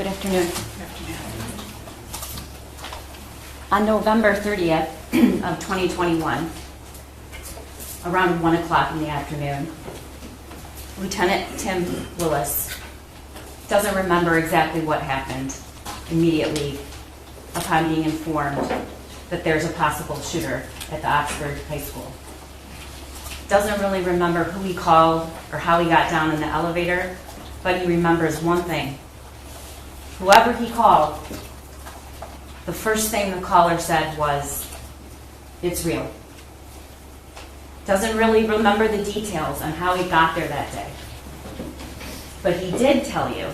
Good afternoon. On November 30th of 2021, around 1 o'clock in the afternoon, Lieutenant Tim Willis doesn't remember exactly what happened immediately upon being informed that there's a possible shooter at the Oxford High School. Doesn't really remember who he called or how he got down in the elevator, but he remembers one thing. Whoever he called, the first thing the caller said was, "It's real." Doesn't really remember the details on how he got there that day. But he did tell you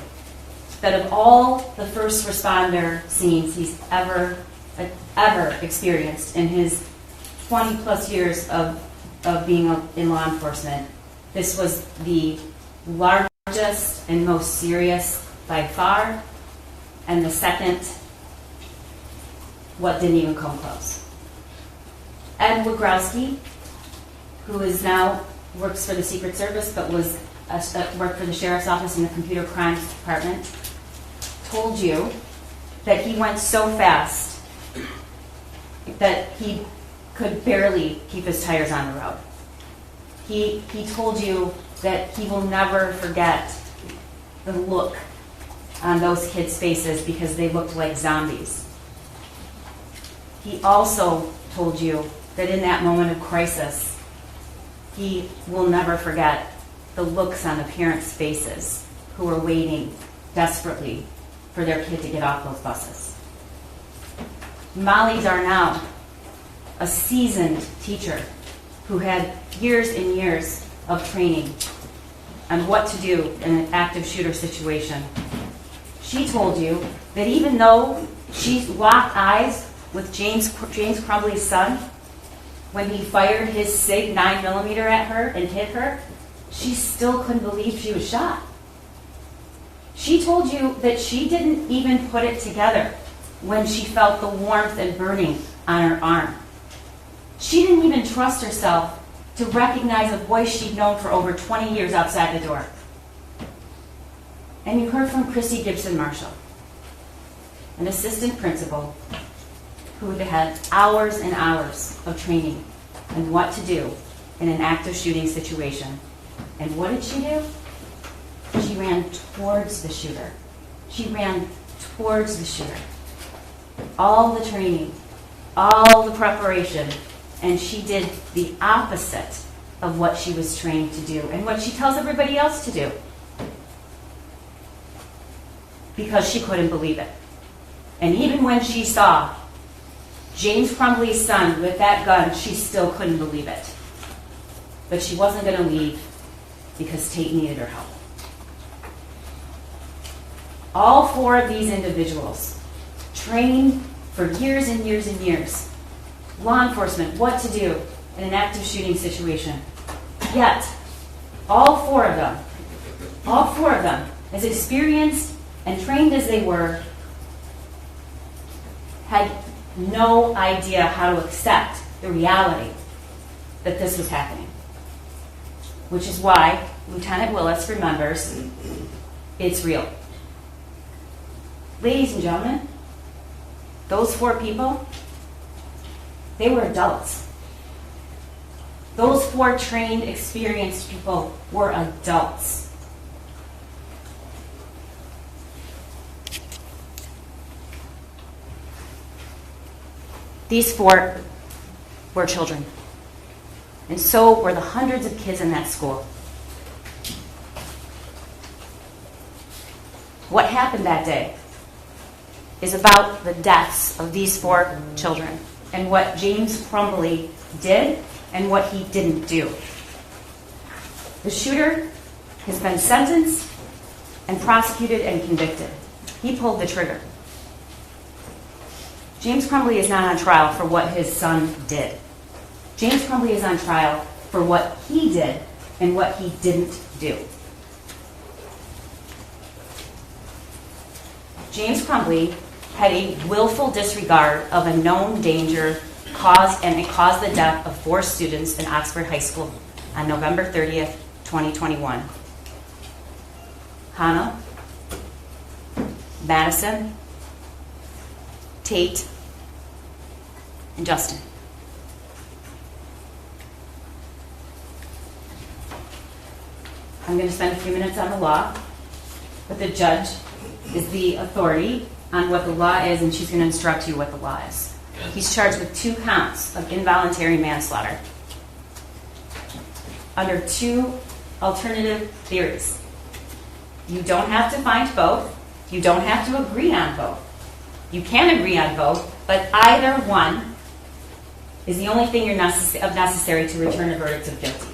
that of all the first responder scenes he's ever experienced in his 20 plus years of being in law enforcement, this was the largest and most serious by far, and the second, what didn't even come close. Ed Wagrowski, who is now works for the Secret Service but was worked for the Sheriff's Office in the Computer Crimes Department, told you that he went so fast that he could barely keep his tires on the road. He told you that he will never forget the look on those kids' faces because they looked like zombies. He also told you that in that moment of crisis, he will never forget the looks on the parents' faces who were waiting desperately for their kid to get off those buses. Molly Darnell, a seasoned teacher who had years and years of training on what to do in an active shooter situation, she told you that even though she locked eyes with James Crumbley's son when he fired his SIG 9mm at her and hit her, she still couldn't believe she was shot. She told you that she didn't even put it together when she felt the warmth and burning on her arm. She didn't even trust herself to recognize a voice she'd known for over 20 years outside the door. And you heard from Chrissy Gibson Marshall, an assistant principal who had hours and hours of training on what to do in an active shooting situation. And what did she do? She ran towards the shooter. She ran towards the shooter. All the training, all the preparation, and she did the opposite of what she was trained to do and what she tells everybody else to do. Because she couldn't believe it. And even when she saw James Crumbley's son with that gun, she still couldn't believe it. But she wasn't going to leave because Tate needed her help. All four of these individuals trained for years and years and years. Law enforcement, what to do in an active shooting situation. Yet, all four of them, as experienced and trained as they were, had no idea how to accept the reality that this was happening. Which is why Lieutenant Willis remembers it's real. Ladies and gentlemen, those four people, they were adults. Those four trained, experienced people were adults. These four were children. And so were the hundreds of kids in that school. What happened that day is about the deaths of these four children and what James Crumbley did and what he didn't do. The shooter has been sentenced and prosecuted and convicted. He pulled the trigger. James Crumbley is not on trial for what his son did. James Crumbley is on trial for what he did and what he didn't do. James Crumbley had a willful disregard of a known danger and it caused the death of 4 students in Oxford High School on November 30th, 2021. Hana, Madiyson, Tate, and Justin. I'm going to spend a few minutes on the law, but the judge is the authority on what the law is, and she's going to instruct you what the law is. He's charged with 2 counts of involuntary manslaughter under 2 alternative theories. You don't have to find both. You don't have to agree on both. You can agree on both, but either one is the only thing necessary to return a verdict of guilty.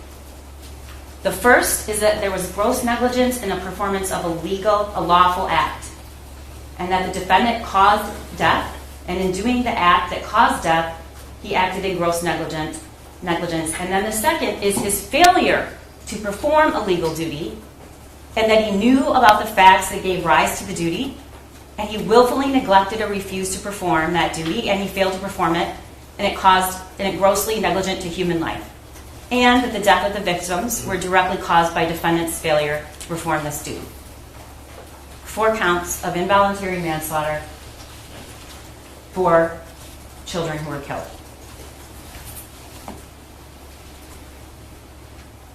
The first is that there was gross negligence in the performance of a lawful act, and that the defendant caused death, and in doing the act that caused death, he acted in gross negligence. And then the second is his failure to perform a legal duty, and that he knew about the facts that gave rise to the duty, and he willfully neglected or refused to perform that duty, and he failed to perform it, and it grossly negligent to human life, and that the death of the victims were directly caused by defendant's failure to perform this duty. 4 counts of involuntary manslaughter for children who were killed.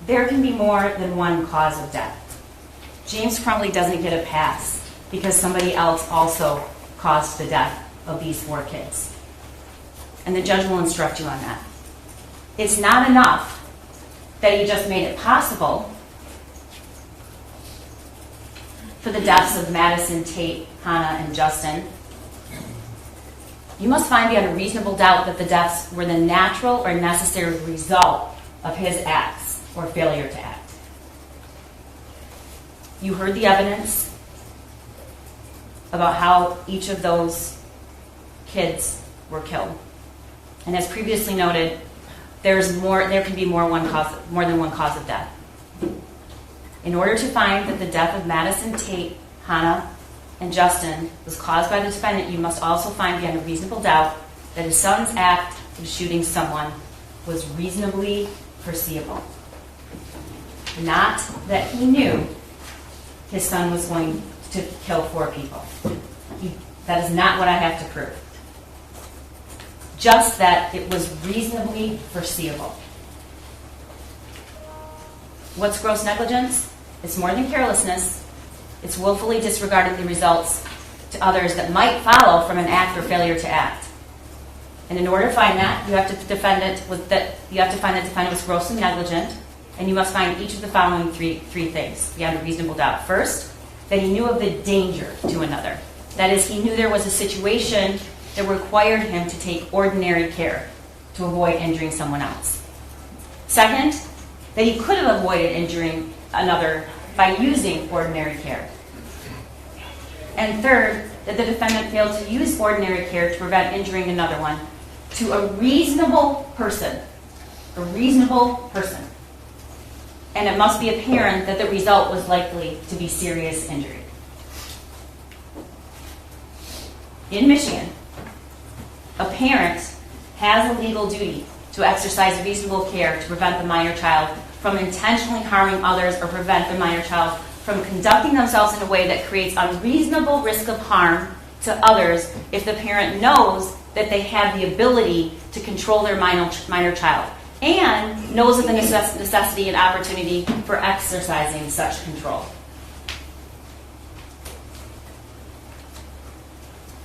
There can be more than one cause of death. James Crumbley doesn't get a pass because somebody else also caused the death of these 4 kids. And the judge will instruct you on that. It's not enough that he just made it possible for the deaths of Madiyson, Tate, Hana, and Justin. You must find beyond a reasonable doubt that the deaths were the natural or necessary result of his acts or failure to act. You heard the evidence about how each of those kids were killed. And as previously noted, there can be more than one cause of death. In order to find that the death of Madiyson, Tate, Hana, and Justin was caused by the defendant, you must also find beyond a reasonable doubt that his son's act of shooting someone was reasonably foreseeable. Not that he knew his son was going to kill 4 people. That is not what I have to prove. Just that it was reasonably foreseeable. What's gross negligence? It's more than carelessness. It's willfully disregarding the results to others that might follow from an act or failure to act. And in order to find that, you have to find that the defendant was grossly negligent, and you must find each of the following three things beyond a reasonable doubt. First, that he knew of the danger to another. That is, he knew there was a situation that required him to take ordinary care to avoid injuring someone else. Second, that he could have avoided injuring another by using ordinary care. And third, that the defendant failed to use ordinary care to prevent injuring another one to a reasonable person. A reasonable person. And it must be apparent that the result was likely to be serious injury. In Michigan, a parent has a legal duty to exercise reasonable care to prevent the minor child from intentionally harming others or prevent the minor child from conducting themselves in a way that creates unreasonable risk of harm to others if the parent knows that they have the ability to control their minor child and knows of the necessity and opportunity for exercising such control.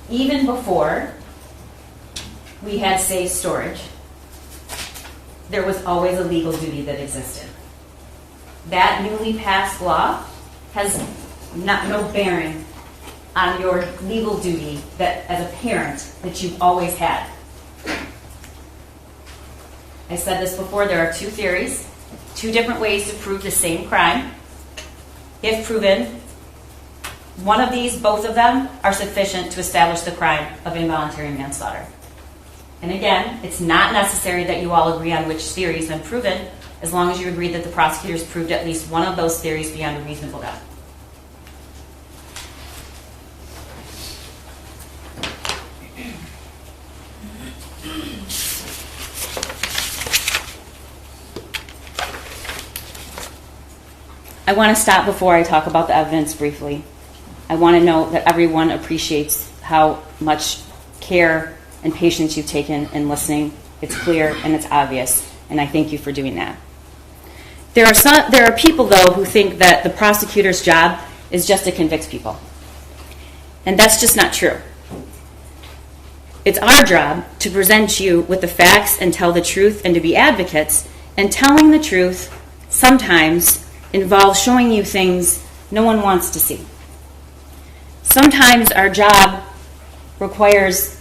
Even before we had safe storage, there was always a legal duty that existed. That newly passed law has no bearing on your legal duty that, as a parent, that you've always had. I said this before, there are 2 theories, 2 different ways to prove the same crime. If proven, one of these, both of them, are sufficient to establish the crime of involuntary manslaughter. And again, it's not necessary that you all agree on which theory has been proven, as long as you agree that the prosecutors proved at least one of those theories beyond a reasonable doubt. I want to stop before I talk about the evidence briefly. I want to know that everyone appreciates how much care and patience you've taken in listening. It's clear and it's obvious, and I thank you for doing that. There are people, though, who think that the prosecutor's job is just to convict people. And that's just not true. It's our job to present you with the facts and tell the truth and to be advocates, and telling the truth sometimes involves showing you things no one wants to see. Sometimes our job requires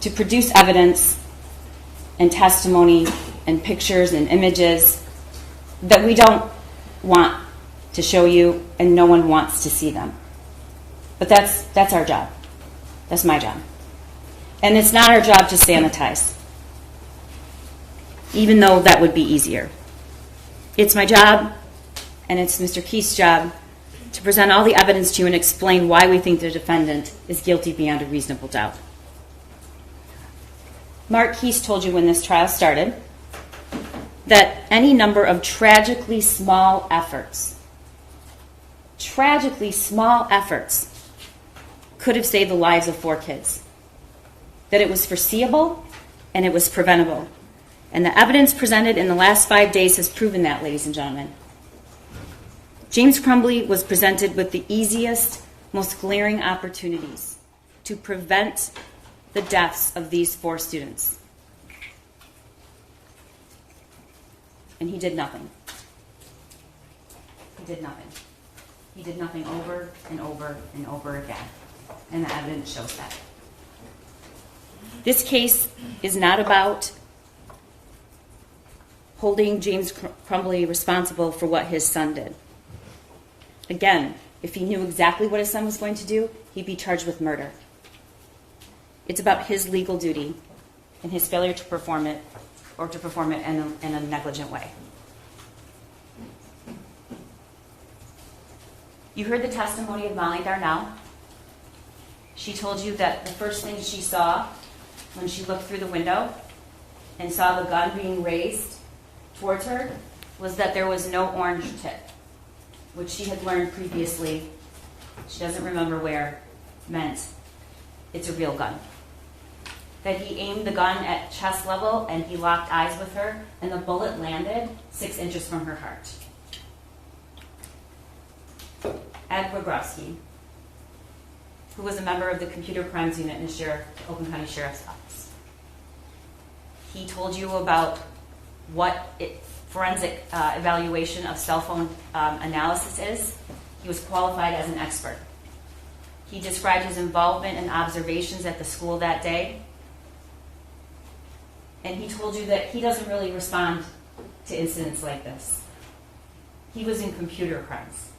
to produce evidence and testimony and pictures and images that we don't want to show you and no one wants to see them. But that's our job. That's my job. And it's not our job to sanitize, even though that would be easier. It's my job, and it's Mr. Keith's job, to present all the evidence to you and explain why we think the defendant is guilty beyond a reasonable doubt. Mark Keith told you when this trial started that any number of tragically small efforts could have saved the lives of 4 kids. That it was foreseeable and it was preventable. And the evidence presented in the last 5 days has proven that, ladies and gentlemen. James Crumbley was presented with the easiest, most glaring opportunities to prevent the deaths of these 4 students. And he did nothing. He did nothing. He did nothing over and over and over again. And the evidence shows that. This case is not about holding James Crumbley responsible for what his son did. Again, if he knew exactly what his son was going to do, he'd be charged with murder. It's about his legal duty and his failure to perform it, or to perform it in a negligent way. You heard the testimony of Molly Darnell. She told you that the first thing she saw when she looked through the window and saw the gun being raised towards her was that there was no orange tip, which she had learned previously, she doesn't remember where, meant it's a real gun. That he aimed the gun at chest level and he locked eyes with her, and the bullet landed 6 inches from her heart. Ed Wagrowski, who was a member of the Computer Crimes Unit in the Oakland County Sheriff's Office. He told you about what forensic evaluation of cell phone analysis is. He was qualified as an expert. He described his involvement and observations at the school that day. And he told you that he doesn't really respond to incidents like this. He was in computer crimes.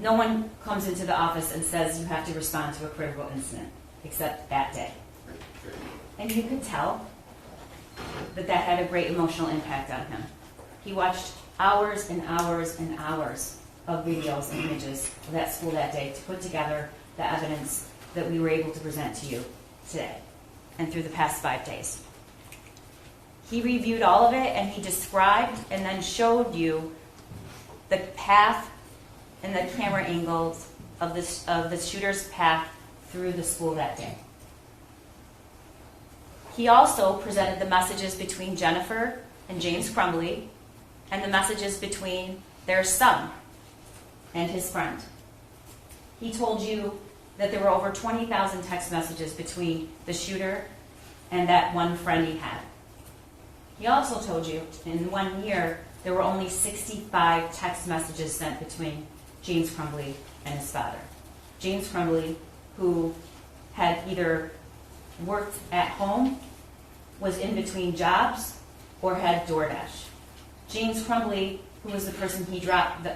No one comes into the office and says you have to respond to a critical incident, except that day. And you could tell that had a great emotional impact on him. He watched hours and hours and hours of videos and images of that school that day to put together the evidence that we were able to present to you today and through the past 5 days. He reviewed all of it, and he described and then showed you the path and the camera angles of the shooter's path through the school that day. He also presented the messages between Jennifer and James Crumbley and the messages between their son and his friend. He told you that there were over 20,000 text messages between the shooter and that one friend he had. He also told you in 1 year there were only 65 text messages sent between James Crumbley and his father. James Crumbley, who had either worked at home, was in between jobs, or had DoorDash. James Crumbley, who was the person he dropped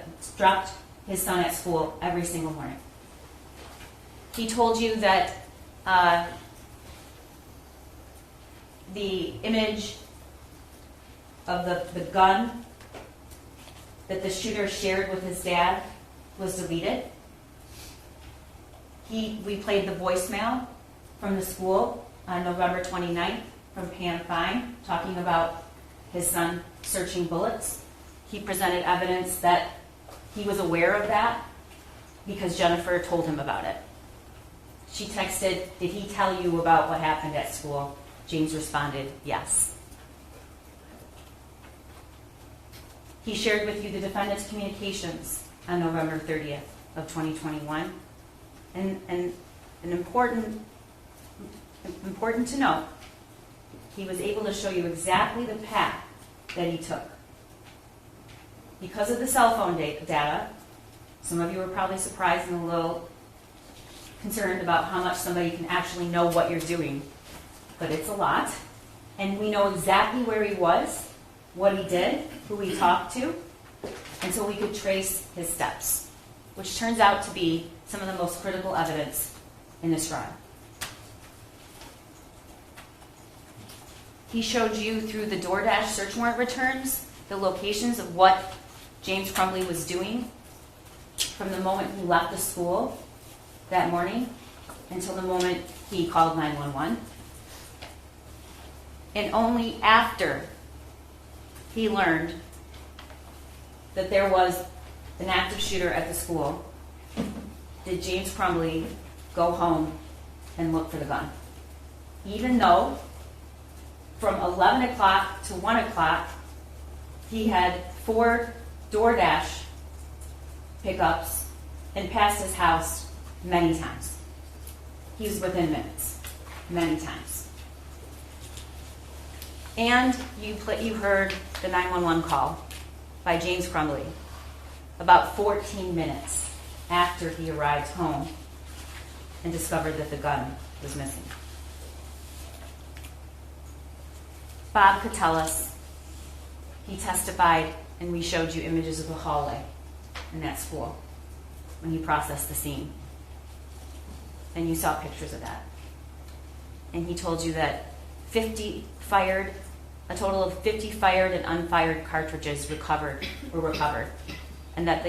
his son at school every single morning. He told you that the image of the gun that the shooter shared with his dad was deleted. We played the voicemail from the school on November 29th from Pam Fine, talking about his son searching bullets. He presented evidence that He was aware of that because Jennifer told him about it. She texted, "Did he tell you about what happened at school?" James responded, "Yes." He shared with you the defendant's communications on November 30th of 2021. And important to note, he was able to show you exactly the path that he took. Because of the cell phone data, some of you were probably surprised and a little concerned about how much somebody can actually know what you're doing. But it's a lot. And we know exactly where he was, what he did, who he talked to, and so we could trace his steps, which turns out to be some of the most critical evidence in this trial. He showed you through the DoorDash search warrant returns the locations of what James Crumbley was doing from the moment he left the school that morning until the moment he called 911. And only after he learned that there was an active shooter at the school did James Crumbley go home and look for the gun. Even though from 11 o'clock to 1 o'clock, he had 4 DoorDash pickups and passed his house many times. He was within minutes, many times. And you heard the 911 call by James Crumbley about 14 minutes after he arrived home and discovered that the gun was missing. Bob could tell us. He testified, and we showed you images of the hallway in that school when he processed the scene. And you saw pictures of that. And he told you that a total of 50 fired and unfired cartridges were recovered. And that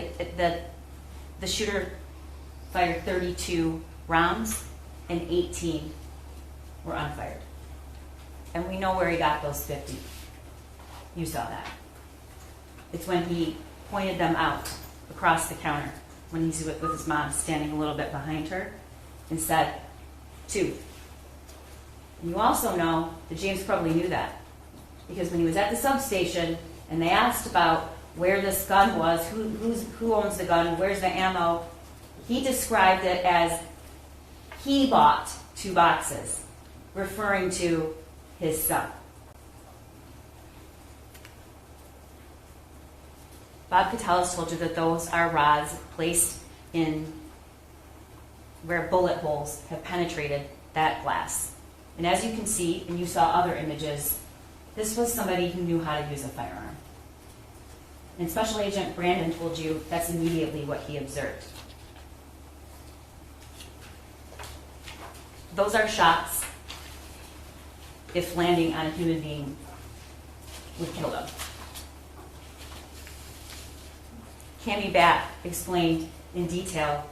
the shooter fired 32 rounds and 18 were unfired. And we know where he got those 50. You saw that. It's when he pointed them out across the counter when he's with his mom standing a little bit behind her and said, 2. And you also know that James Crumbley knew that because when he was at the substation and they asked about where this gun was, who owns the gun, where's the ammo, he described it as he bought 2 boxes, referring to his son. Bob Catellis told you that those are rods placed in where bullet holes have penetrated that glass. And as you can see, and you saw other images, this was somebody who knew how to use a firearm. And Special Agent Brandon told you that's immediately what he observed. Those are shots, if landing on a human being, would kill them. Cammie Batt explained in detail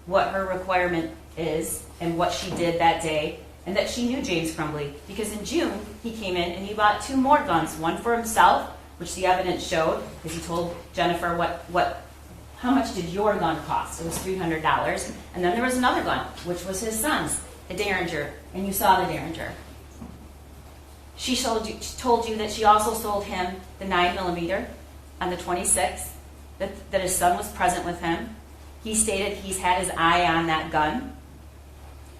what her requirement is and what she did that day, and that she knew James Crumbley because in June he came in and he bought 2 more guns, one for himself, which the evidence showed, because he told Jennifer how much did your gun cost? It was $300. And then there was another gun, which was his son's, a Derringer, and you saw the Derringer. She told you that she also sold him the 9mm on the 26th, that his son was present with him. He stated he's had his eye on that gun.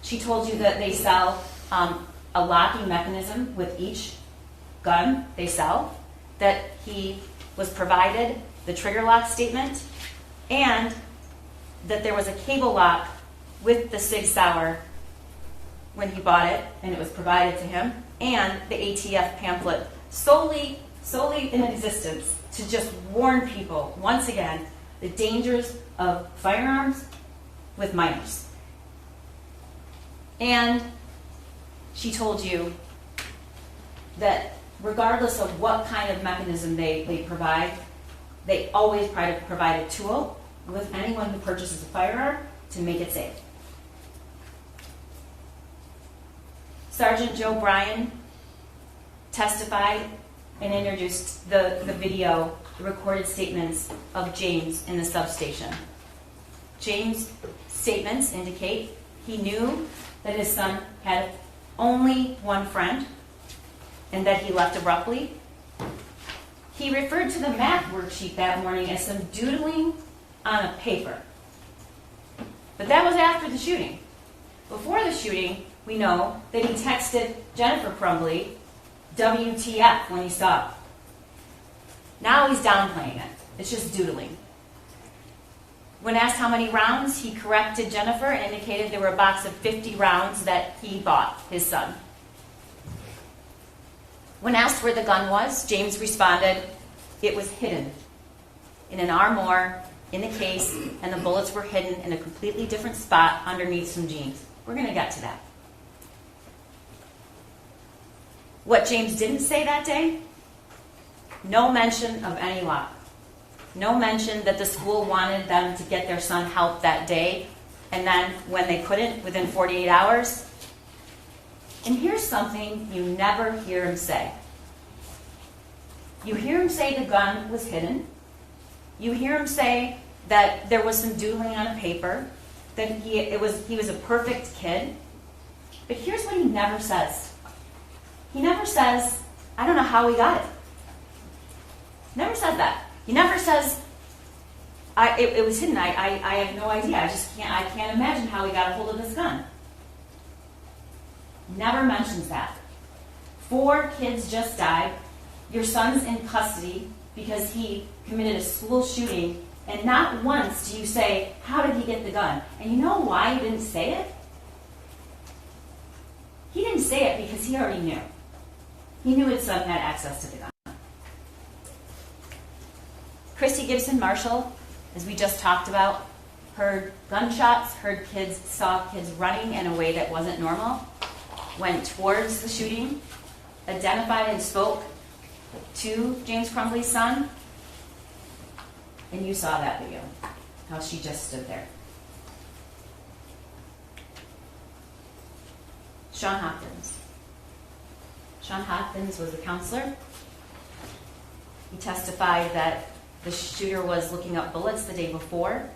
She told you that they sell a locking mechanism with each gun they sell, that he was provided the trigger lock statement, and that there was a cable lock with the Sig Sauer when he bought it, and it was provided to him, and the ATF pamphlet solely in existence to just warn people, once again, the dangers of firearms with minors. And she told you that regardless of what kind of mechanism they provide, they always try to provide a tool with anyone who purchases a firearm to make it safe. Sergeant Joe Bryan testified and introduced the video the recorded statements of James in the substation. James' statements indicate he knew that his son had only one friend and that he left abruptly. He referred to the math worksheet that morning as some doodling on a paper. But that was after the shooting. Before the shooting, we know that he texted Jennifer Crumbley, WTF, when he saw it. Now he's downplaying it. It's just doodling. When asked how many rounds, he corrected Jennifer and indicated there were a box of 50 rounds that he bought his son. When asked where the gun was, James responded, it was hidden in an armoire in the case, and the bullets were hidden in a completely different spot underneath some jeans. We're going to get to that. What James didn't say that day, no mention of any lock. No mention that the school wanted them to get their son help that day, and then when they couldn't, within 48 hours. And here's something you never hear him say. You hear him say the gun was hidden. You hear him say that there was some doodling on a paper, that he was a perfect kid. But here's what he never says. He never says, I don't know how he got it. Never said that. He never says, it was hidden. I have no idea. I can't imagine how he got a hold of this gun. Never mentions that. 4 kids just died. Your son's in custody because he committed a school shooting, and not once do you say, how did he get the gun? And you know why he didn't say it? He didn't say it because he already knew. He knew his son had access to the gun. Christy Gibson Marshall, as we just talked about, heard gunshots, saw kids running in a way that wasn't normal, went towards the shooting, identified and spoke to James Crumbley's son, and you saw that video, how she just stood there. Sean Hopkins. Sean Hopkins was a counselor. He testified that the shooter was looking up bullets the day before.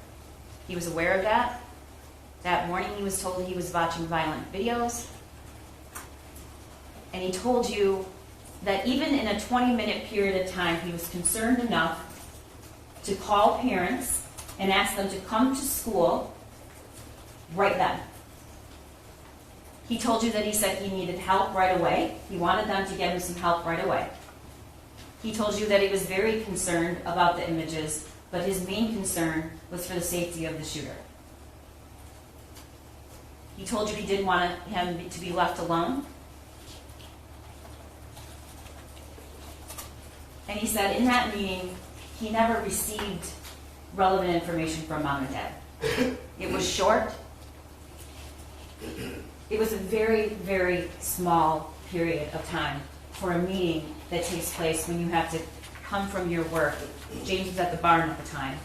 He was aware of that. That morning he was told he was watching violent videos. And he told you that even in a 20-minute period of time, he was concerned enough to call parents and ask them to come to school right then. He told you that he said he needed help right away. He wanted them to get him some help right away. He told you that he was very concerned about the images, but his main concern was for the safety of the shooter. He told you he didn't want him to be left alone. And he said in that meeting, he never received relevant information from mom and dad. It was short. It was a very, very small period of time for a meeting that takes place when you have to come from your work. James was at the barn at the time.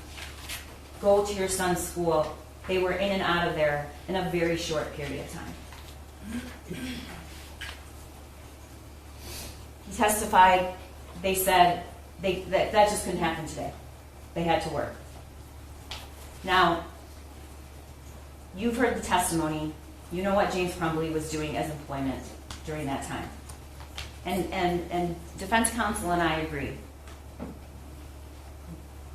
Go to your son's school. They were in and out of there in a very short period of time. He testified, they said that just couldn't happen today. They had to work. Now, you've heard the testimony. You know what James Crumbley was doing as employment during that time. And defense counsel and I agree.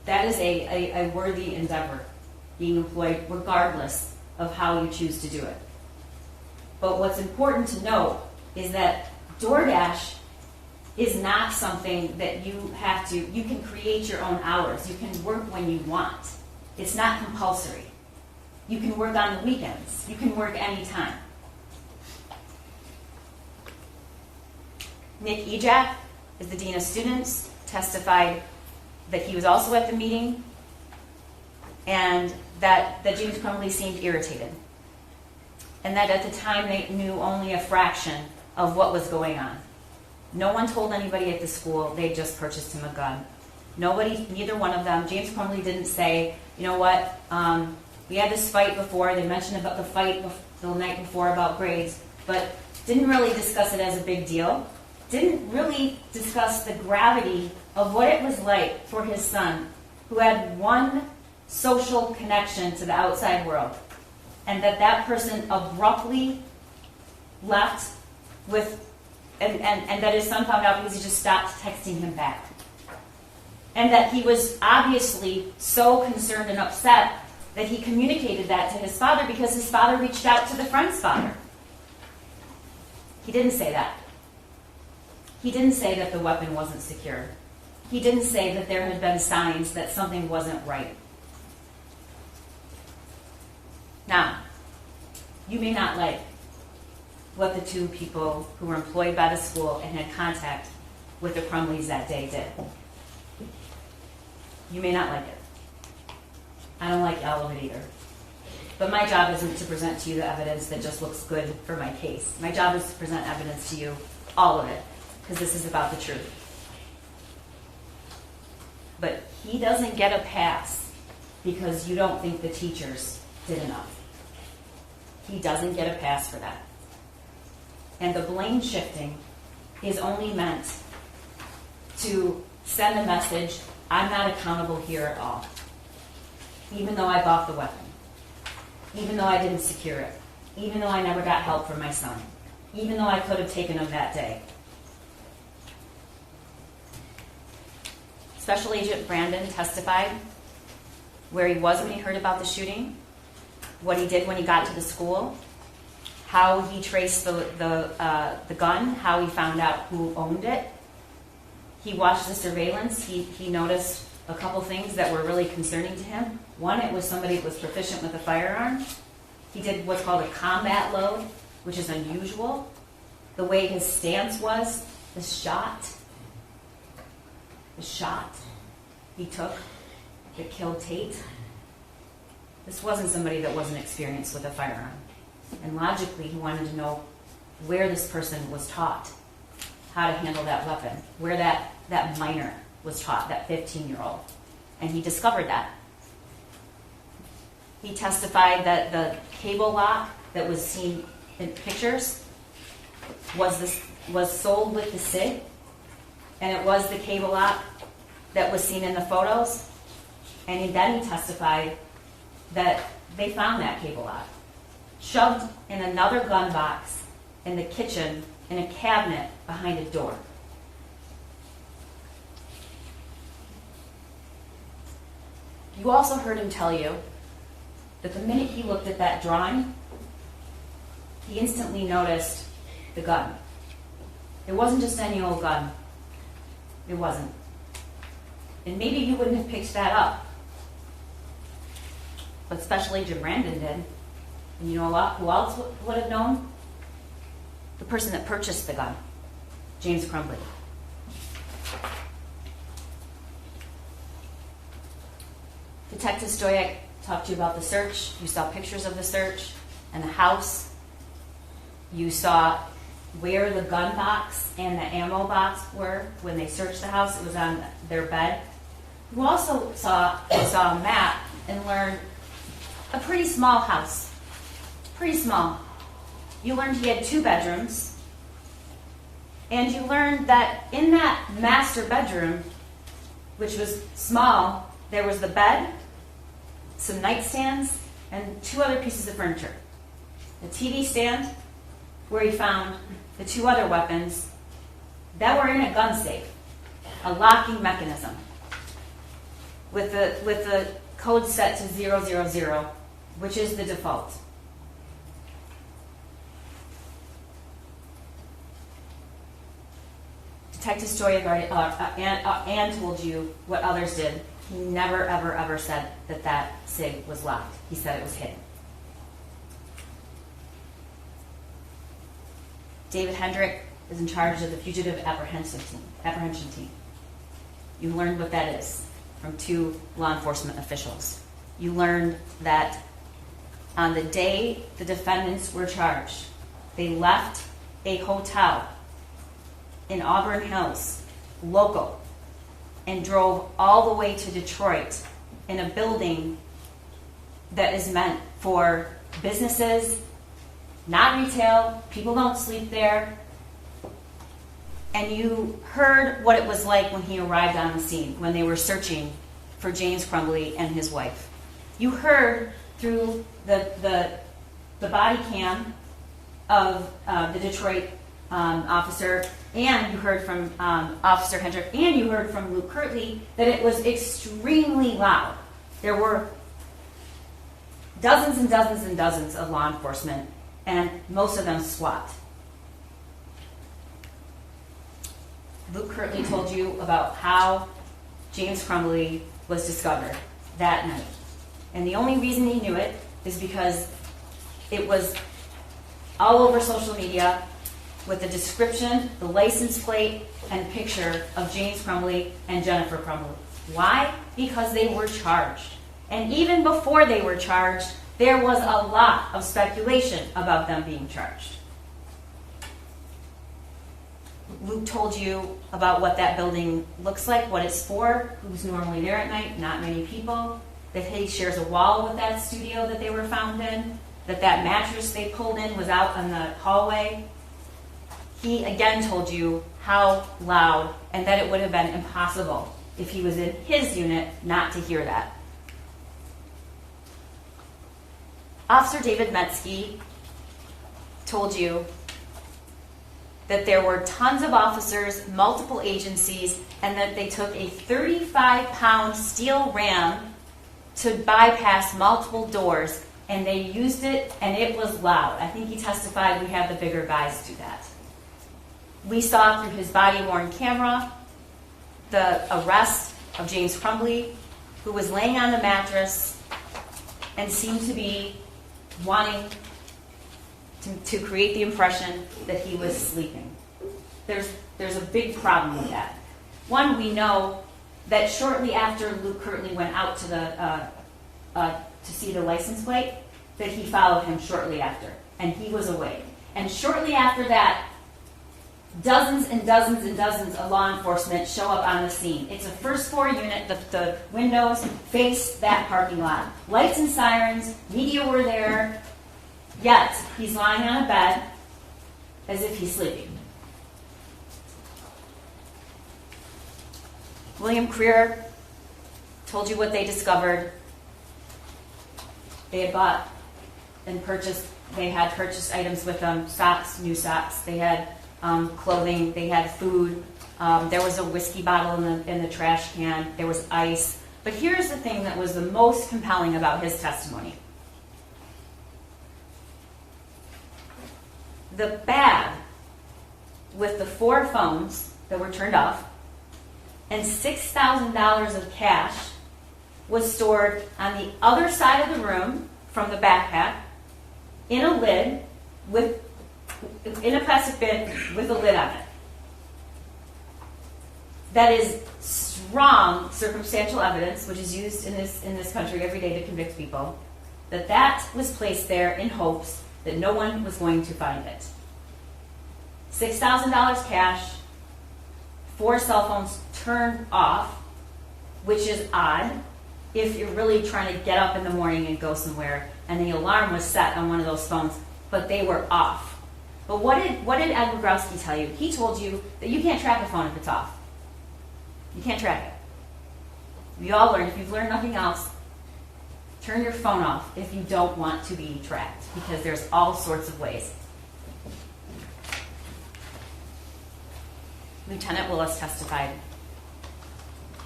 That is a worthy endeavor, being employed regardless of how you choose to do it. But what's important to note is that DoorDash is not something that you can create your own hours. You can work when you want. It's not compulsory. You can work on the weekends. You can work anytime. Nick Ejak is the Dean of Students, testified that he was also at the meeting and that James Crumbley seemed irritated. And that at the time they knew only a fraction of what was going on. No one told anybody at the school they just purchased him a gun. Neither one of them. James Crumbley didn't say, you know what, we had this fight before. They mentioned about the fight the night before about grades, but didn't really discuss it as a big deal. didn't really discuss the gravity of what it was like for his son, who had one social connection to the outside world, and that person abruptly left with, and that his son found out because he just stopped texting him back. And that he was obviously so concerned and upset that he communicated that to his father because his father reached out to the friend's father. He didn't say that. He didn't say that the weapon wasn't secure. He didn't say that there had been signs that something wasn't right. Now, you may not like what the two people who were employed by the school and had contact with the Crumbleys that day did. You may not like it. I don't like all of it either. But my job isn't to present to you the evidence that just looks good for my case. My job is to present evidence to you, all of it, because this is about the truth. But he doesn't get a pass because you don't think the teachers did enough. He doesn't get a pass for that. And the blame shifting is only meant to send a message, I'm not accountable here at all. Even though I bought the weapon. Even though I didn't secure it. Even though I never got help from my son. Even though I could have taken him that day. Special Agent Brandon testified where he was when he heard about the shooting, what he did when he got to the school, how he traced the gun, how he found out who owned it. He watched the surveillance. He noticed a couple things that were really concerning to him. One, it was somebody that was proficient with a firearm. He did what's called a combat load, which is unusual. The way his stance was, the shot he took that killed Tate. This wasn't somebody that wasn't experienced with a firearm. And logically, he wanted to know where this person was taught how to handle that weapon, where that minor was taught, that 15-year-old. And he discovered that. He testified that the cable lock that was seen in pictures was sold with the SIG, and it was the cable lock that was seen in the photos. And then he testified that they found that cable lock shoved in another gun box in the kitchen in a cabinet behind a door. You also heard him tell you that the minute he looked at that drawing, he instantly noticed the gun. It wasn't just any old gun. It wasn't. And maybe you wouldn't have picked that up. But Special Agent Brandon did. And you know who else would have known? The person that purchased the gun, James Crumbley. Detective Stoyak talked to you about the search. You saw pictures of the search and the house. You saw where the gun box and the ammo box were when they searched the house. It was on their bed. You also saw a map and learned a pretty small house. Pretty small. You learned he had 2 bedrooms. And you learned that in that master bedroom, which was small, there was the bed, some nightstands, and 2 other pieces of furniture. The TV stand, where he found the 2 other weapons that were in a gun safe, a locking mechanism, with the code set to 000, which is the default. Detective Stoyak and told you what others did. He never, ever, ever said that SIG was locked. He said it was hidden. David Hendrick is in charge of the fugitive apprehension team. You learned what that is from 2 law enforcement officials. You learned that on the day the defendants were charged, they left a hotel in Auburn Hills, local, and drove all the way to Detroit in a building that is meant for businesses, not retail. People don't sleep there. and you heard what it was like when he arrived on the scene, when they were searching for James Crumbley and his wife. You heard through the body cam of the Detroit officer, and you heard from Officer Hendrick, and you heard from Luke Kirtley that it was extremely loud. There were dozens and dozens and dozens of law enforcement, and most of them SWAT. Luke Kirtley told you about how James Crumbley was discovered that night. And the only reason he knew it is because it was all over social media with the description, the license plate, and picture of James Crumbley and Jennifer Crumbley. Why? Because they were charged. And even before they were charged, there was a lot of speculation about them being charged. Luke told you about what that building looks like, what it's for, who's normally there at night, not many people, that he shares a wall with that studio that they were found in, that mattress they pulled in was out in the hallway. He again told you how loud, and that it would have been impossible if he was in his unit not to hear that. Officer David Metzke told you that there were tons of officers, multiple agencies, and that they took a 35-pound steel ram to bypass multiple doors, and they used it, and it was loud. I think he testified we have the bigger guys do that. We saw through his body-worn camera the arrest of James Crumbley, who was laying on the mattress and seemed to be wanting to create the impression that he was sleeping. There's a big problem with that. One, we know that shortly after Luke Kirtley went out to see the license plate, that he followed him shortly after, and he was awake. And shortly after that, dozens and dozens and dozens of law enforcement show up on the scene. It's a first floor unit. The windows face that parking lot. Lights and sirens, media were there, yet he's lying on a bed as if he's sleeping. William Creer told you what they discovered. They had bought and purchased, they had purchased items with them, socks, new socks. They had clothing, they had food. There was a whiskey bottle in the trash can. There was ice. But here's the thing that was the most compelling about his testimony. The bag with the 4 phones that were turned off and $6,000 of cash was stored on the other side of the room from the backpack in a lid in a plastic bin with a lid on it. That is strong circumstantial evidence, which is used in this country every day to convict people, that was placed there in hopes that no one was going to find it. $6,000 cash, 4 cell phones turned off, which is odd if you're really trying to get up in the morning and go somewhere, and the alarm was set on one of those phones, but they were off. But what did Ed Wogrowski tell you? He told you that you can't track a phone if it's off. You can't track it. We all learned, if you've learned nothing else, turn your phone off if you don't want to be tracked, because there's all sorts of ways. Lieutenant Willis testified.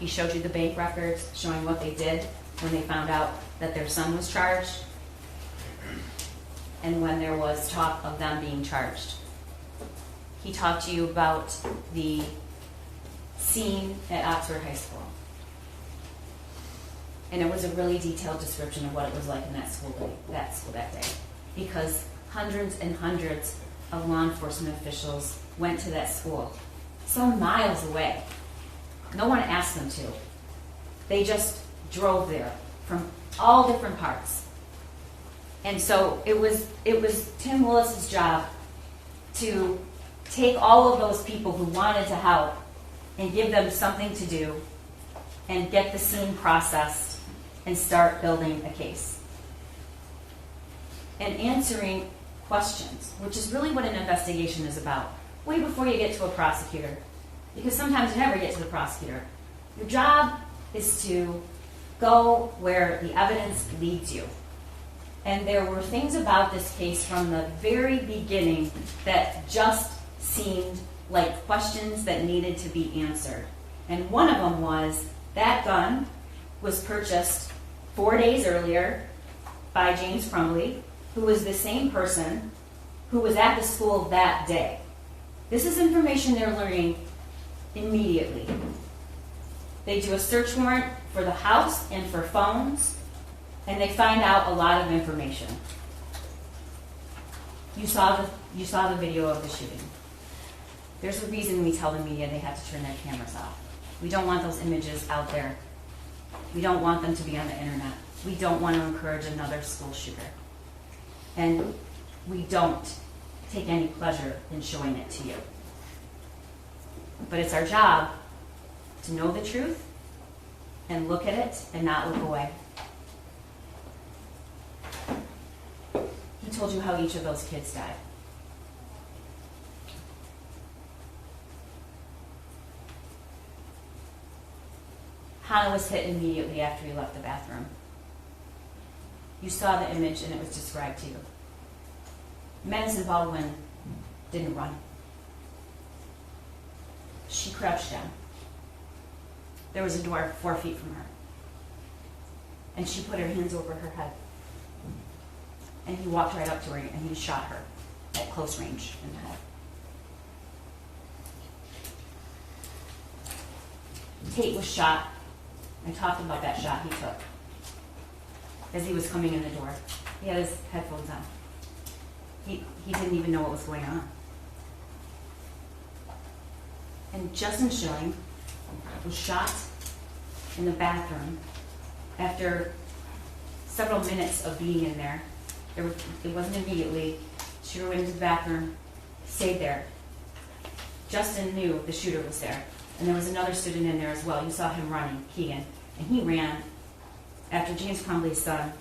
He showed you the bank records showing what they did when they found out that their son was charged and when there was talk of them being charged. He talked to you about the scene at Oxford High School. And it was a really detailed description of what it was like in that school that day. Because hundreds and hundreds of law enforcement officials went to that school, some miles away. No one asked them to. They just drove there from all different parts. And so it was Tim Willis's job to take all of those people who wanted to help and give them something to do and get the scene processed and start building a case. And answering questions, which is really what an investigation is about. way before you get to a prosecutor, because sometimes you never get to the prosecutor. Your job is to go where the evidence leads you. And there were things about this case from the very beginning that just seemed like questions that needed to be answered. And one of them was, that gun was purchased 4 days earlier by James Crumbley, who was the same person who was at the school that day. This is information they're learning immediately. They do a search warrant for the house and for phones, and they find out a lot of information. You saw the video of the shooting. There's a reason we tell the media they have to turn their cameras off. We don't want those images out there. We don't want them to be on the internet. We don't want to encourage another school shooter. And we don't take any pleasure in showing it to you. But it's our job to know the truth and look at it and not look away. He told you how each of those kids died. Hana was hit immediately after he left the bathroom. You saw the image and it was described to you. Madiyson Baldwin didn't run. She crouched down. There was a door 4 feet from her. And she put her hands over her head. And he walked right up to her and he shot her at close range in the head. Tate was shot. I talked about that shot he took as he was coming in the door. He had his headphones on. He didn't even know what was going on. And Justin Shilling was shot in the bathroom after several minutes of being in there. It wasn't immediately. Shooter went into the bathroom, stayed there. Justin knew the shooter was there. And there was another student in there as well. You saw him running, Keegan. And he ran after James Crumbley's son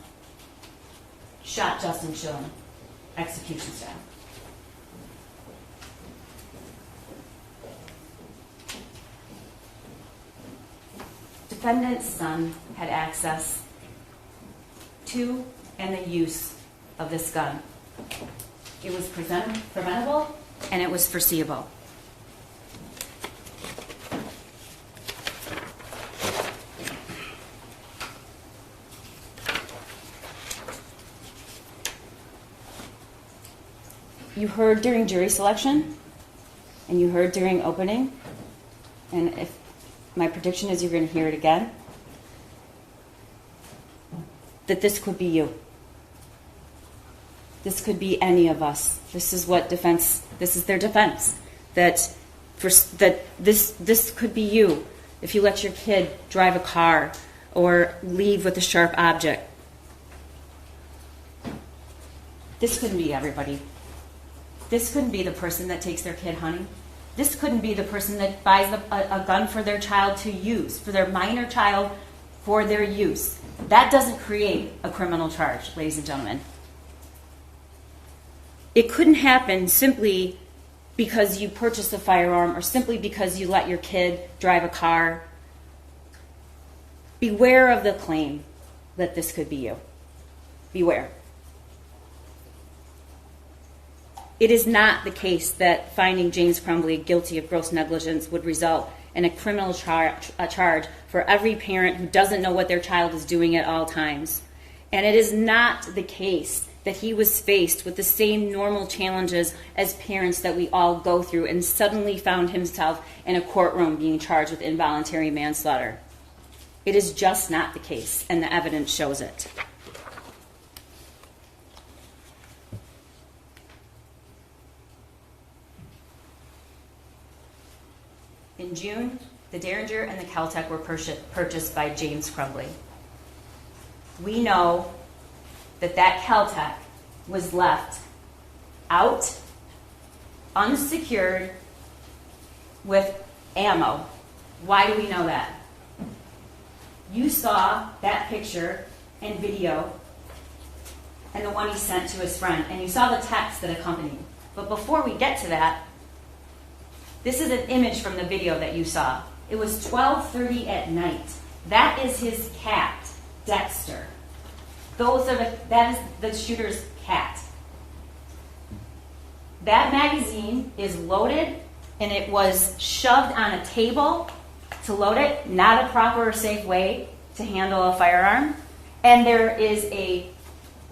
shot Justin Shilling, execution style. Defendant's son had access to and the use of this gun. It was preventable and it was foreseeable. You heard during jury selection, and you heard during opening, and if my prediction is you're going to hear it again, that this could be you. This could be any of us. This is their defense. That this could be you if you let your kid drive a car or leave with a sharp object. This couldn't be everybody. This couldn't be the person that takes their kid hunting. This couldn't be the person that buys a gun for their child to use, for their minor child, for their use. That doesn't create a criminal charge, ladies and gentlemen. It couldn't happen simply because you purchased a firearm or simply because you let your kid drive a car. Beware of the claim that this could be you. Beware. It is not the case that finding James Crumbley guilty of gross negligence would result in a criminal charge for every parent who doesn't know what their child is doing at all times. And it is not the case that he was faced with the same normal challenges as parents that we all go through and suddenly found himself in a courtroom being charged with involuntary manslaughter. It is just not the case, and the evidence shows it. In June, the Derringer and the Caltech were purchased by James Crumbley. We know that Caltech was left out, unsecured, with ammo. Why do we know that? You saw that picture and video and the one he sent to his friend, and you saw the text that accompanied. But before we get to that, This is an image from the video that you saw. It was 12:30 at night. That is his cat, Dexter. That is the shooter's cat. That magazine is loaded, and it was shoved on a table to load it, not a proper or safe way to handle a firearm. And there is a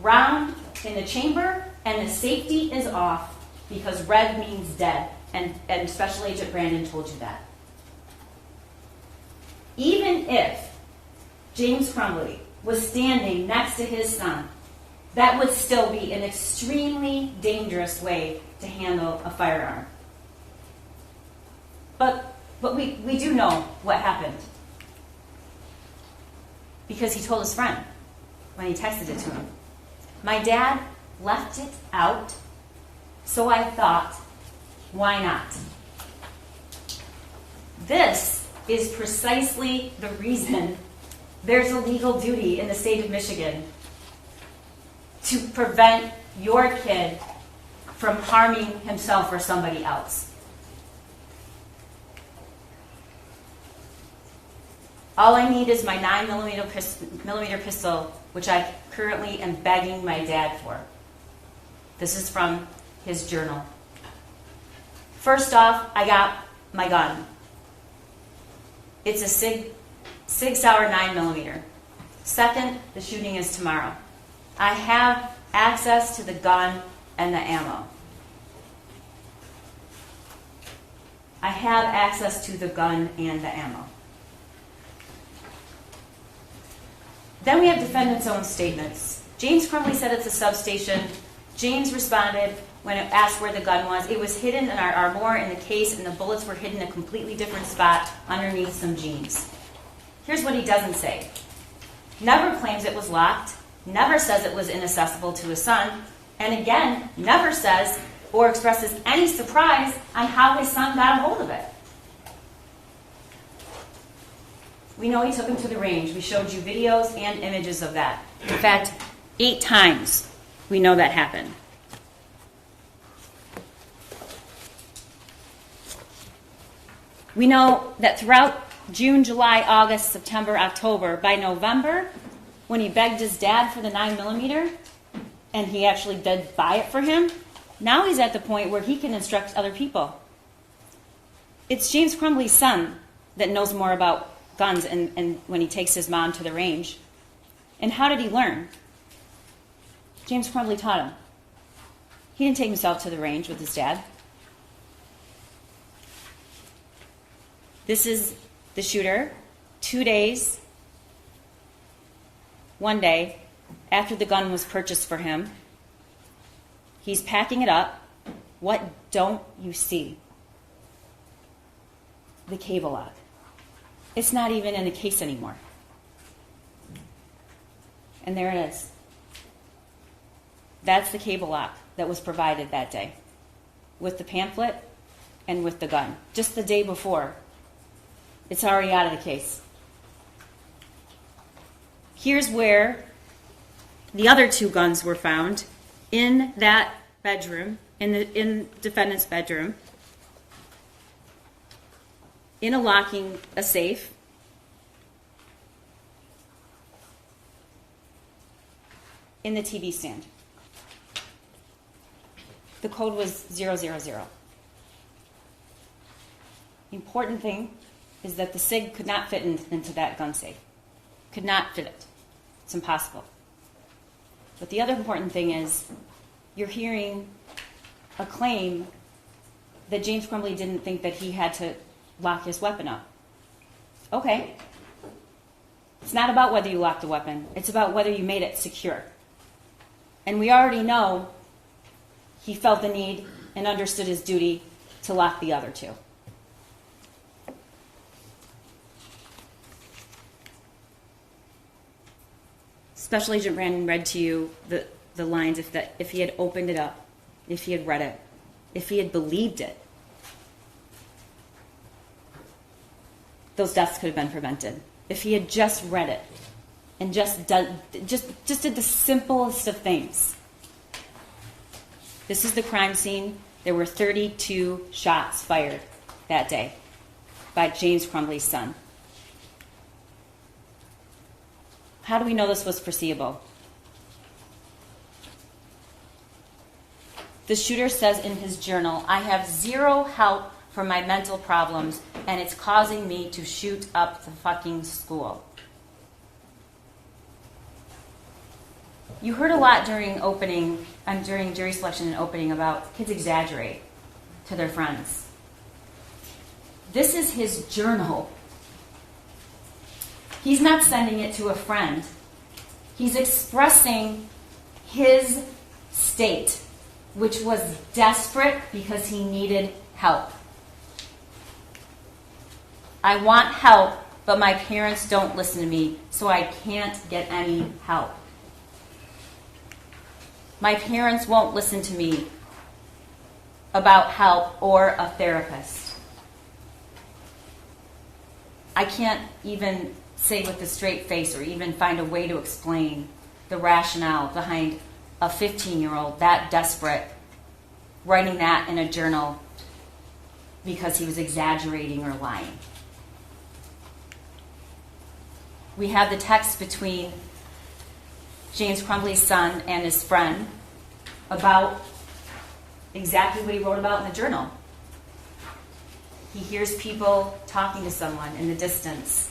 round in the chamber, and the safety is off because red means dead, and Special Agent Brandon told you that. Even if James Crumbley was standing next to his son, that would still be an extremely dangerous way to handle a firearm. But we do know what happened, because he told his friend when he texted it to him. My dad left it out, so I thought, why not? This is precisely the reason there's a legal duty in the state of Michigan to prevent your kid from harming himself or somebody else. All I need is my 9mm pistol, which I currently am begging my dad for. This is from his journal. First off, I got my gun. It's a Sig Sauer 9mm. Second, the shooting is tomorrow. I have access to the gun and the ammo. I have access to the gun and the ammo. Then we have defendant's own statements. James Crumbley said it's a substation. James responded when asked where the gun was. It was hidden in our armoire in the case, and the bullets were hidden in a completely different spot underneath some jeans. Here's what he doesn't say. Never claims it was locked, never says it was inaccessible to his son, and again, never says or expresses any surprise on how his son got a hold of it. We know he took him to the range. We showed you videos and images of that. In fact, 8 times we know that happened. We know that throughout June, July, August, September, October, by November, when he begged his dad for the 9mm, and he actually did buy it for him, now he's at the point where he can instruct other people. It's James Crumbley's son that knows more about guns and when he takes his mom to the range. And how did he learn? James Crumbley taught him. He didn't take himself to the range with his dad. This is the shooter 2 days, 1 day after the gun was purchased for him. He's packing it up. What don't you see? The cable lock. It's not even in the case anymore. And there it is. That's the cable lock that was provided that day with the pamphlet and with the gun. Just the day before. It's already out of the case. Here's where the other 2 guns were found in that bedroom, in defendant's bedroom, in a safe. In the TV stand. The code was 000. The important thing is that the SIG could not fit into that gun safe. Could not fit it. It's impossible. But the other important thing is you're hearing a claim that James Crumbley didn't think that he had to lock his weapon up. Okay. It's not about whether you locked the weapon. It's about whether you made it secure. And we already know he felt the need and understood his duty to lock the other 2. Special Agent Brandon read to you the lines if he had opened it up, if he had read it, if he had believed it, those deaths could have been prevented. If he had just read it and just did the simplest of things. This is the crime scene. There were 32 shots fired that day by James Crumbley's son. How do we know this was foreseeable? The shooter says in his journal, "I have zero help for my mental problems, and it's causing me to shoot up the fucking school." You heard a lot during jury selection and opening about kids exaggerate to their friends. This is his journal. He's not sending it to a friend. He's expressing his state, which was desperate because he needed help. I want help, but my parents don't listen to me, so I can't get any help. My parents won't listen to me about help or a therapist. I can't even say with a straight face or even find a way to explain the rationale behind a 15-year-old that desperate writing that in a journal because he was exaggerating or lying. We have the text between James Crumbley's son and his friend about exactly what he wrote about in the journal. He hears people talking to someone in the distance.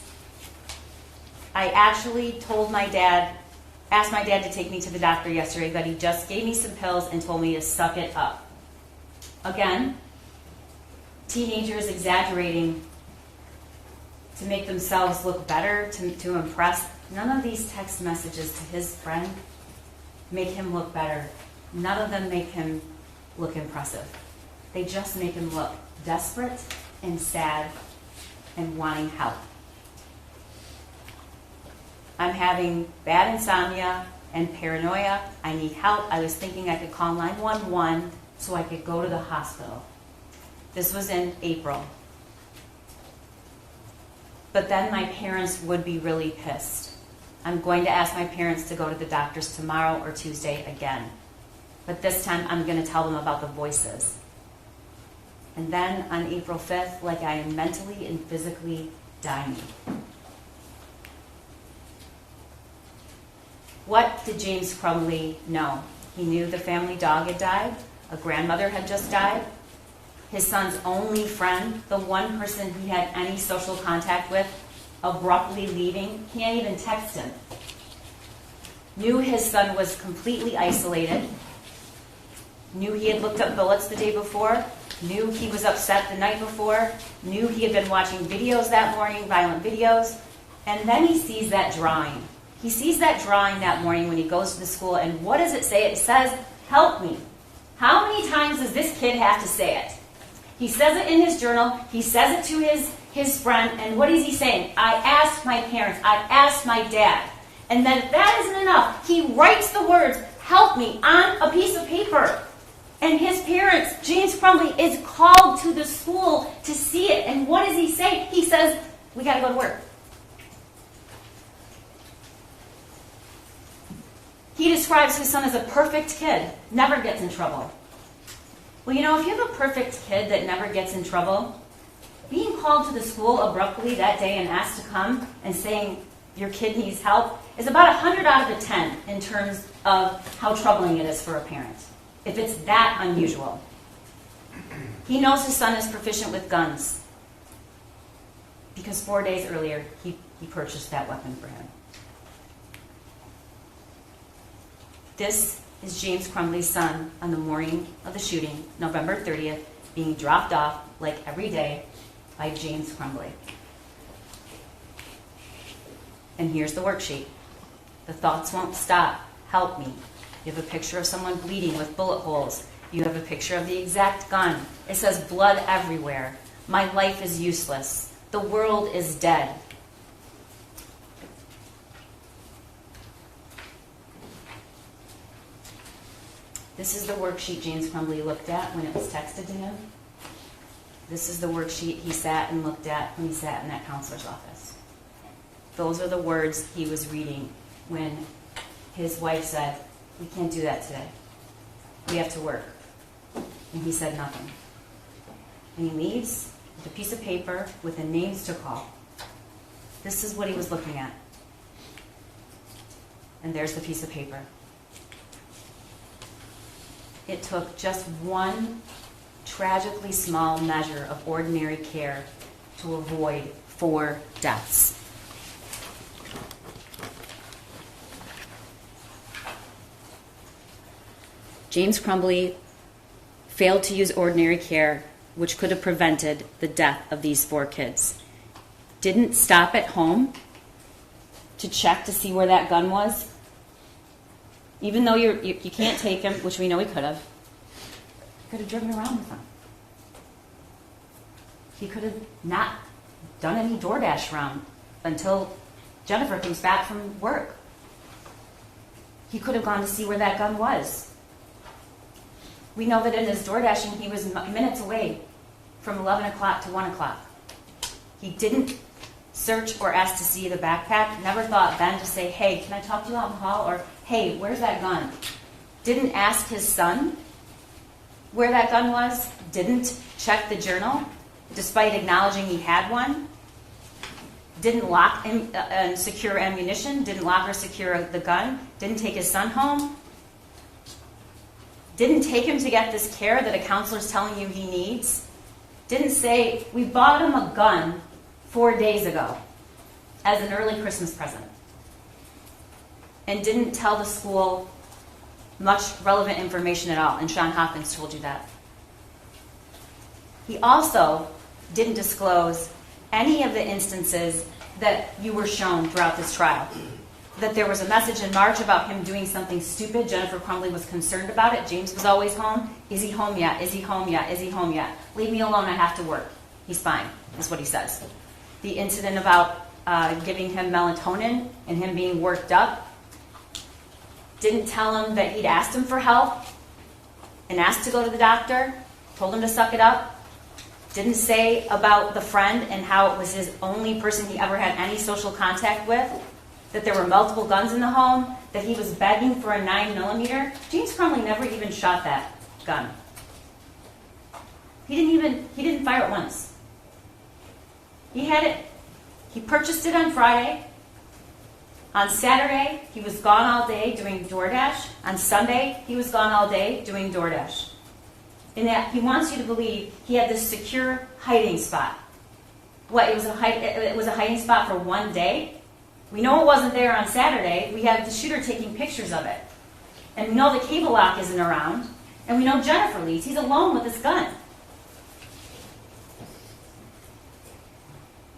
I actually asked my dad to take me to the doctor yesterday, but he just gave me some pills and told me to suck it up. Again, teenagers exaggerating to make themselves look better, to impress. None of these text messages to his friend make him look better. None of them make him look impressive. They just make him look desperate and sad and wanting help. I'm having bad insomnia and paranoia. I need help. I was thinking I could call 911 so I could go to the hospital. This was in April. But then my parents would be really pissed. I'm going to ask my parents to go to the doctors tomorrow or Tuesday again. But this time I'm going to tell them about the voices. And then on April 5th, like I am mentally and physically dying. What did James Crumbley know? He knew the family dog had died. A grandmother had just died. His son's only friend, the one person he had any social contact with, abruptly leaving. Can't even text him. Knew his son was completely isolated. Knew he had looked up bullets the day before. Knew he was upset the night before. Knew he had been watching videos that morning, violent videos. And then he sees that drawing. He sees that drawing that morning when he goes to the school, and what does it say? It says, "Help me." How many times does this kid have to say it? He says it in his journal. He says it to his friend, and what is he saying? I asked my parents. I asked my dad. And then if that isn't enough, he writes the words, "Help me," on a piece of paper. And his parents, James Crumbley, is called to the school to see it. And what does he say? He says, "We got to go to work." He describes his son as a perfect kid, never gets in trouble. Well, you know, if you have a perfect kid that never gets in trouble, being called to the school abruptly that day and asked to come and saying your kid needs help is about 100 out of 10 in terms of how troubling it is for a parent, if it's that unusual. He knows his son is proficient with guns because 4 days earlier he purchased that weapon for him. This is James Crumbley's son on the morning of the shooting, November 30th, being dropped off, like every day, by James Crumbley. And here's the worksheet. The thoughts won't stop. Help me. You have a picture of someone bleeding with bullet holes. You have a picture of the exact gun. It says blood everywhere. My life is useless. The world is dead. This is the worksheet James Crumbley looked at when it was texted to him. This is the worksheet he sat and looked at when he sat in that counselor's office. Those are the words he was reading when his wife said, "We can't do that today. We have to work." And he said nothing. And he leaves, with a piece of paper with the names to call. This is what he was looking at. And there's the piece of paper. It took just one tragically small measure of ordinary care to avoid 4 deaths. James Crumbley failed to use ordinary care, which could have prevented the death of these 4 kids. Didn't stop at home to check to see where that gun was. Even though you can't take him, which we know he could have. He could have driven around with him. He could have not done any DoorDash round until Jennifer comes back from work. He could have gone to see where that gun was. We know that in his DoorDashing, he was minutes away from 11 o'clock to 1 o'clock. He didn't search or ask to see the backpack. Never thought then to say, hey, can I talk to you out in the hall? Or, hey, where's that gun? Didn't ask his son where that gun was. Didn't check the journal, despite acknowledging he had one. Didn't lock and secure ammunition. Didn't lock or secure the gun. Didn't take his son home. Didn't take him to get this care that a counselor's telling you he needs. Didn't say, we bought him a gun 4 days ago as an early Christmas present. And didn't tell the school much relevant information at all. And Sean Hopkins told you that. He also didn't disclose any of the instances that you were shown throughout this trial. That there was a message in March about him doing something stupid. Jennifer Crumbley was concerned about it. James was always home. Is he home yet? Is he home yet? Is he home yet? Leave me alone, I have to work. He's fine, is what he says. The incident about giving him melatonin and him being worked up, didn't tell him that he'd asked him for help and asked to go to the doctor, told him to suck it up. Didn't say about the friend and how it was his only person he ever had any social contact with. That there were multiple guns in the home, that he was begging for a 9mm. James Crumbley never even shot that gun. He didn't fire it once. He had it, he purchased it on Friday. On Saturday, he was gone all day doing DoorDash. On Sunday, he was gone all day doing DoorDash. In that he wants you to believe he had this secure hiding spot. What, it was a hiding spot for 1 day? We know it wasn't there on Saturday. We have the shooter taking pictures of it. And we know the cable lock isn't around. And we know Jennifer leaves. He's alone with his gun.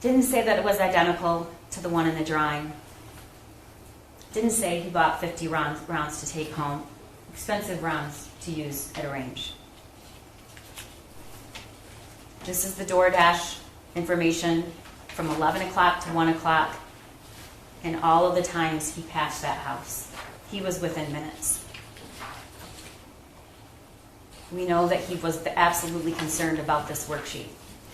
Didn't say that it was identical to the one in the drawing. Didn't say he bought 50 rounds to take home. Expensive rounds to use at a range. This is the DoorDash information from 11 o'clock to 1 o'clock. And all of the times he passed that house. He was within minutes. We know that he was absolutely concerned about this worksheet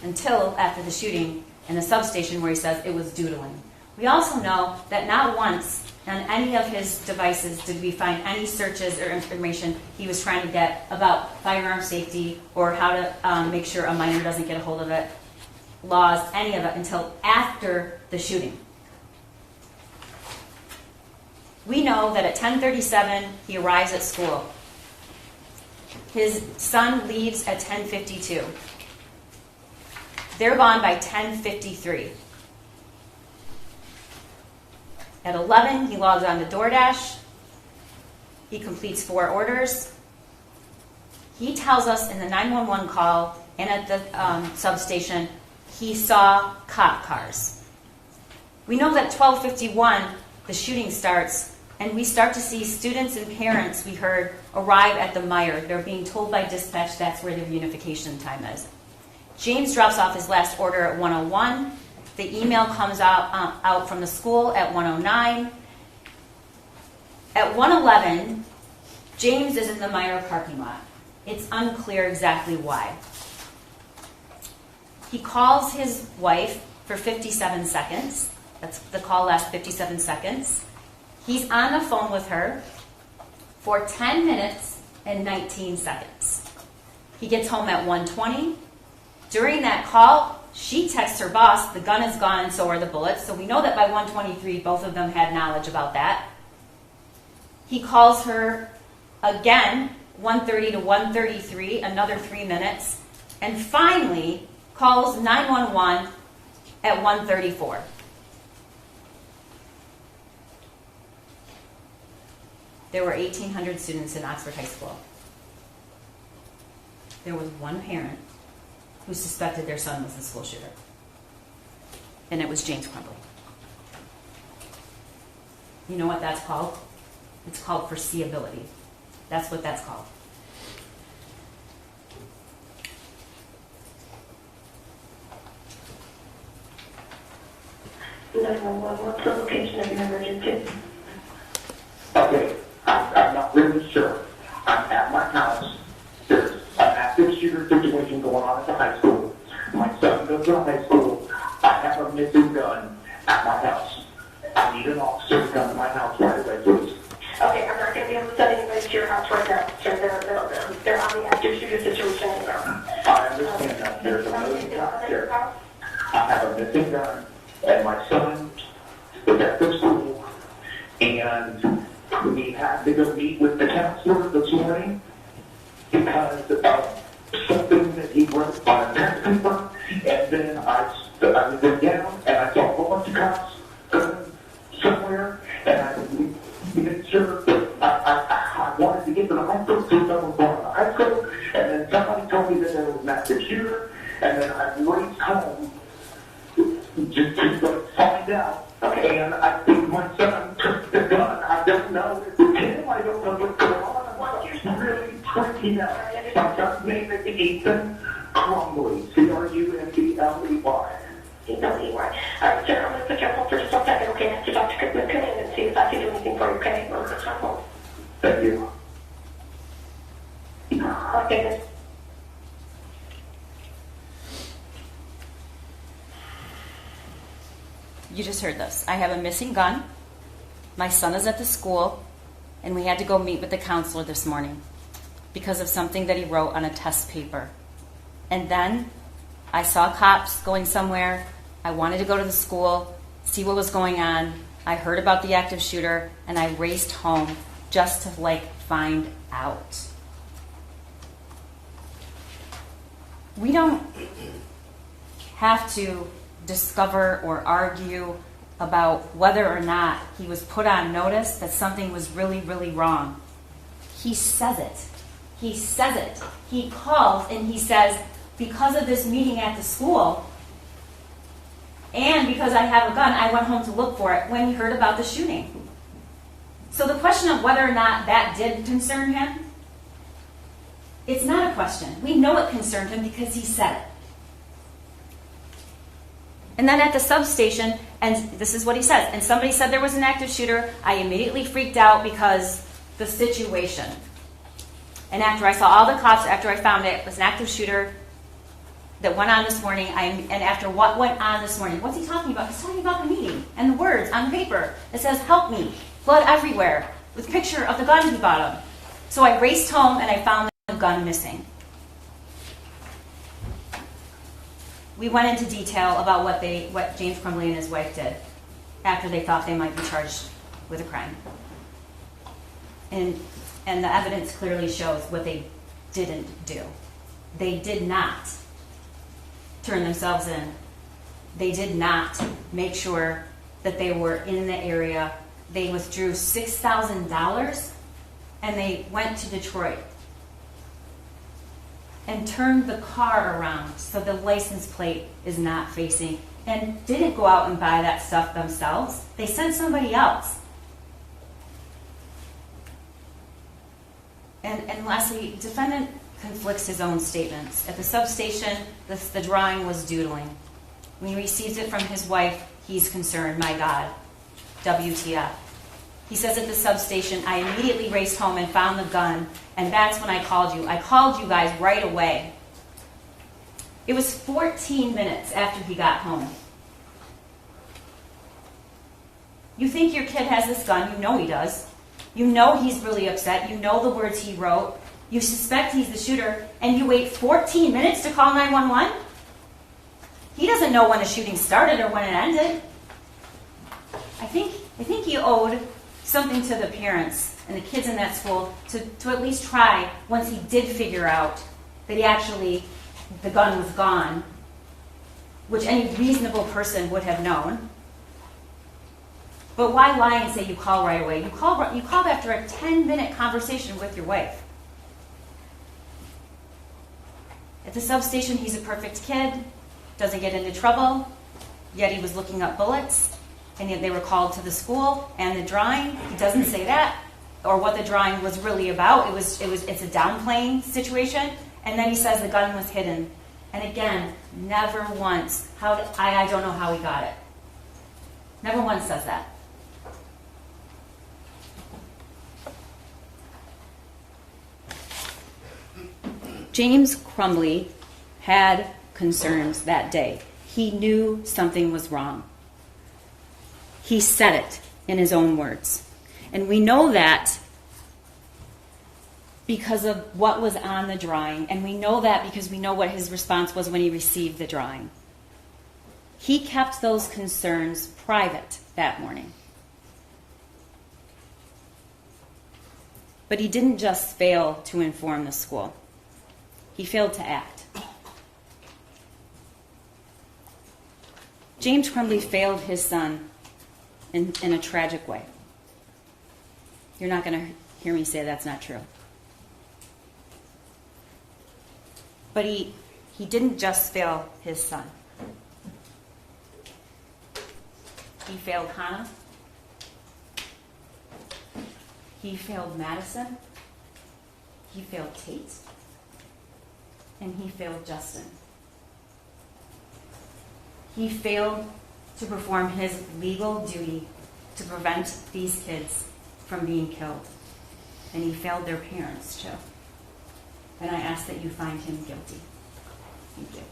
until after the shooting in the substation where he says it was doodling. We also know that not once on any of his devices did we find any searches or information he was trying to get about firearm safety or how to make sure a minor doesn't get a hold of it, laws, any of it, until after the shooting. We know that at 10:37, he arrives at school. His son leaves at 10:52. They're gone by 10:53. At 11, he logs on to DoorDash. He completes 4 orders. He tells us in the 911 call and at the substation, he saw cop cars. We know that 12:51, the shooting starts, and we start to see students and parents, we heard, arrive at the Myre. They're being told by dispatch that's where their unification time is. James drops off his last order at 1:01. The email comes out from the school at 1:09. At 1:11, James is in the Myre parking lot. It's unclear exactly why. He calls his wife for 57 seconds. The call lasts 57 seconds. He's on the phone with her for 10 minutes and 19 seconds. He gets home at 1:20. During that call, she texts her boss, the gun is gone and so are the bullets. So we know that by 1:23, both of them had knowledge about that. He calls her again, 1:30 to 1:33, another 3 minutes, and finally calls 911 at 1:34. There were 1,800 students in Oxford High School. There was one parent who suspected their son was the school shooter, and it was James Crumbley. You know what that's called? It's called foreseeability. That's what that's called. What's the location of your emergency? Okay, I'm not really sure. I'm at my house. There's an active shooter situation going on at the high school. My son goes to high school. I have a missing gun at my house. I need an officer to come to my house right away, please. Okay, I'm not going to be able to send anybody to your house right now. So they're on the active shooter situation now. I understand that. There's a million cops there. I have a missing gun, and my son is at the school, and we had to go meet with the counselor this morning because of something that he wrote on a test paper, and then I was down, and I saw a whole bunch of cops going somewhere, and I made sure that I wanted to get to the hospital since I was going to high school, and then somebody told me that there was an active shooter, and then I raced home just to find out. Okay, and I think my son took the gun. I don't know if it's him. I don't know what's going on. I'm just really freaking out. My son's name is Madiyson Baldwin. C-R-U-M-B-L-E-Y. C-R-U-M-B-L-E-Y. All right, sir, I'm going to put you on hold for just 1 second, okay? I have to talk to Dr. Come in and see if I can do anything for you, okay? I'm going to put you on hold. Thank you. Okay, then. You just heard this. I have a missing gun. My son is at the school, and we had to go meet with the counselor this morning because of something that he wrote on a test paper. And then I saw cops going somewhere. I wanted to go to the school, see what was going on. I heard about the active shooter, and I raced home just to find out. We don't have to discover or argue about whether or not he was put on notice that something was really, really wrong. He says it. He says it. He calls and he says, because of this meeting at the school, and because I have a gun, I went home to look for it when he heard about the shooting. So the question of whether or not that did concern him, it's not a question. We know it concerned him because he said it. And then at the substation, and this is what he says, and somebody said there was an active shooter, I immediately freaked out because the situation. And after I saw all the cops, after I found it was an active shooter that went on this morning, and after what went on this morning, what's he talking about? He's talking about the meeting and the words on the paper. It says, help me, blood everywhere, with a picture of the gun he bought him. So I raced home and I found the gun missing. We went into detail about what James Crumbley and his wife did after they thought they might be charged with a crime. And the evidence clearly shows what they didn't do. They did not turn themselves in. They did not make sure that they were in the area. They withdrew $6,000 and they went to Detroit and turned the car around so the license plate is not facing, and didn't go out and buy that stuff themselves. They sent somebody else. And lastly, defendant conflicts his own statements. At the substation, the drawing was doodling. When he receives it from his wife, he's concerned, my God, WTF. He says at the substation, I immediately raced home and found the gun, and that's when I called you. I called you guys right away. It was 14 minutes after he got home. You think your kid has this gun. You know he does. You know he's really upset. You know the words he wrote. You suspect he's the shooter, and you wait 14 minutes to call 911? He doesn't know when a shooting started or when it ended. I think he owed something to the parents and the kids in that school to at least try, once he did figure out that the gun was gone, which any reasonable person would have known. But why lie and say you call right away? You called after a 10-minute conversation with your wife. At the substation, he's a perfect kid, doesn't get into trouble, yet he was looking up bullets, and yet they were called to the school, and the drawing, he doesn't say that, or what the drawing was really about. It's a downplaying situation, and then he says the gun was hidden. And again, never once, I don't know how he got it. Never once says that. James Crumbley had concerns that day. He knew something was wrong. He said it in his own words. And we know that because of what was on the drawing, and we know that because we know what his response was when he received the drawing. He kept those concerns private that morning. But he didn't just fail to inform the school. He failed to act. James Crumbley failed his son in a tragic way. You're not going to hear me say that's not true. But he didn't just fail his son. He failed Hana. He failed Madiyson. He failed Tate. And he failed Justin. He failed to perform his legal duty to prevent these kids from being killed. And he failed their parents, too. And I ask that you find him guilty. Thank you.